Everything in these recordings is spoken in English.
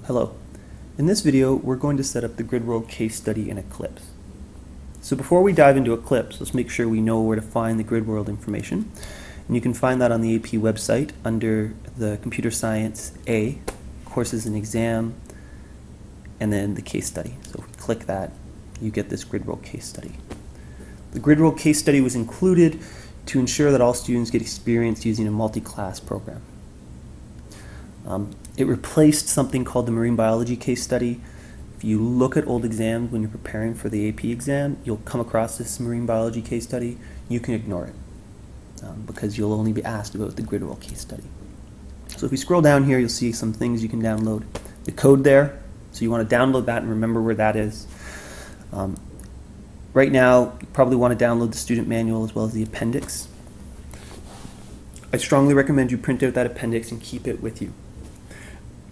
Hello. In this video, we're going to set up the GridWorld case study in Eclipse. So before we dive into Eclipse, let's make sure we know where to find the GridWorld information. And you can find that on the AP website under the Computer Science A, Courses and Exam, and then the case study. So if we click that, you get this GridWorld case study. The GridWorld case study was included to ensure that all students get experience using a multi-class program. It replaced something called the marine biology case study. If you look at old exams when you're preparing for the AP exam, you'll come across this marine biology case study. You can ignore it because you'll only be asked about the GridWorld case study. So if we scroll down here, you'll see some things you can download. The code there, so you want to download that and remember where that is. Right now, you probably want to download the student manual as well as the appendix. I strongly recommend you print out that appendix and keep it with you.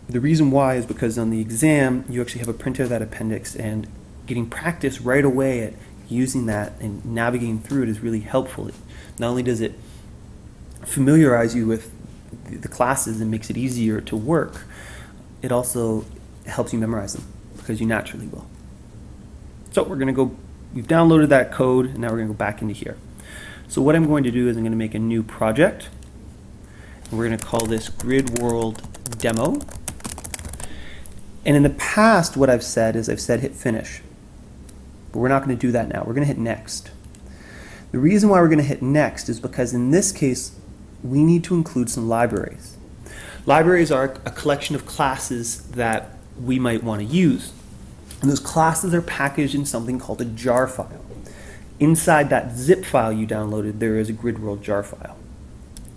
The reason why is because on the exam, you actually have a printout of that appendix, and getting practice right away at using that and navigating through it is really helpful. Not only does it familiarize you with the classes and makes it easier to work, it also helps you memorize them because you naturally will. So we're going to go, we've downloaded that code, and now we're going to go back into here. So what I'm going to do is I'm going to make a new project, and we're going to call this GridWorld Demo. And in the past, what I've said is I've said hit finish. But we're not going to do that now. We're going to hit next. The reason why we're going to hit next is because in this case, we need to include some libraries. Libraries are a collection of classes that we might want to use. And those classes are packaged in something called a jar file. Inside that zip file you downloaded, there is a GridWorld jar file.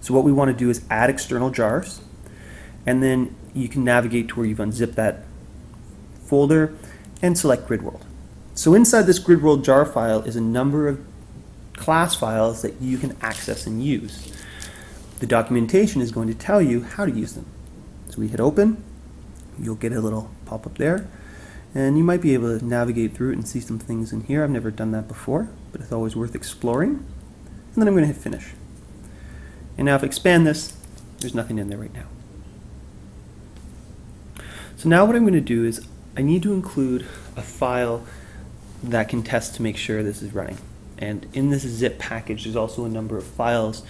So what we want to do is add external jars, and then you can navigate to where you've unzipped that folder and select GridWorld. So inside this GridWorld jar file is a number of class files that you can access and use. The documentation is going to tell you how to use them. So we hit open, you'll get a little pop-up there, and you might be able to navigate through it and see some things in here. I've never done that before, but it's always worth exploring. And then I'm going to hit finish. And now if I expand this, there's nothing in there right now. So now what I'm going to do is I need to include a file that can test to make sure this is running. And in this zip package, there's also a number of files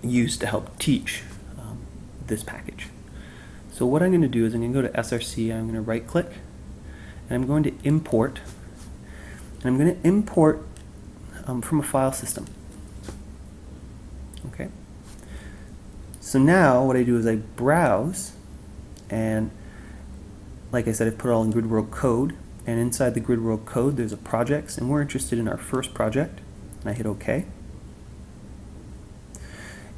used to help teach this package. So what I'm going to do is I'm going to go to SRC, I'm going to right click, and I'm going to import. And I'm going to import from a file system. Okay. So now what I do is I browse, and like I said, I've put it all in GridWorld code, and inside the GridWorld code there's a projects, and we're interested in our first project, and I hit OK.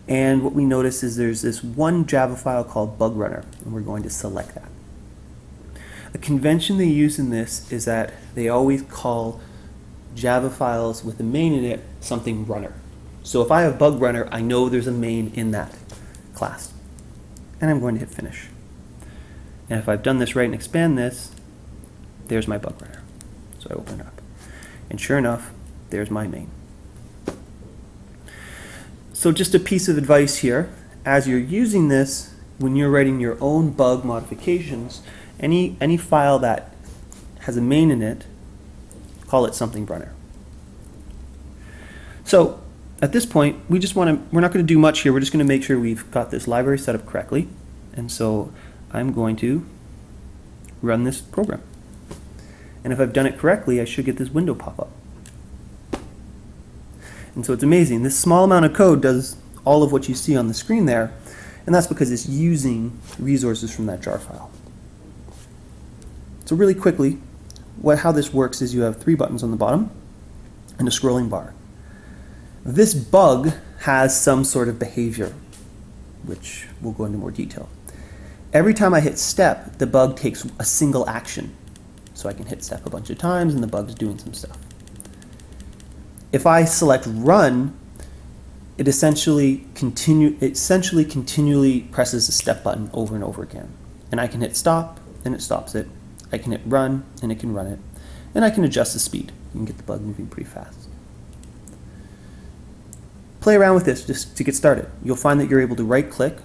And what we notice is there's this one Java file called bug runner, and we're going to select that. A convention they use in this is that they always call Java files with a main in it something runner. So if I have bug runner, I know there's a main in that class. And I'm going to hit finish. And if I've done this right and expand this, there's my bug runner. So I open it up. And sure enough, there's my main. So just a piece of advice here, as you're using this, when you're writing your own bug modifications, any file that has a main in it, call it something runner. So at this point, we're not going to do much here. We're just going to make sure we've got this library set up correctly. And so I'm going to run this program. And if I've done it correctly, I should get this window pop up. And so it's amazing. This small amount of code does all of what you see on the screen there, and that's because it's using resources from that jar file. So really quickly, how this works is you have 3 buttons on the bottom and a scrolling bar. This bug has some sort of behavior, which we'll go into more detail. Every time I hit step, the bug takes a single action. So I can hit step a bunch of times and the bug's doing some stuff. If I select run, it essentially continually presses the step button over and over again. And I can hit stop and it stops it. I can hit run and it can run it. And I can adjust the speed. You can get the bug moving pretty fast. Play around with this just to get started. You'll find that you're able to right click,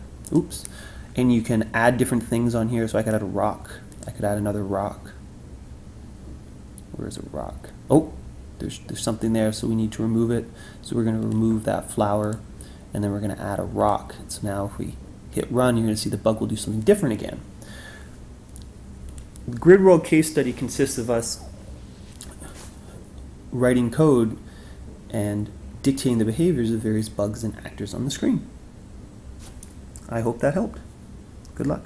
And you can add different things on here. So I could add a rock. I could add another rock. Where's a rock? Oh, there's something there, so we need to remove it. So we're going to remove that flower, and then we're going to add a rock. So now if we hit run, you're going to see the bug will do something different again. The GridWorld case study consists of us writing code and dictating the behaviors of various bugs and actors on the screen. I hope that helped. Good luck.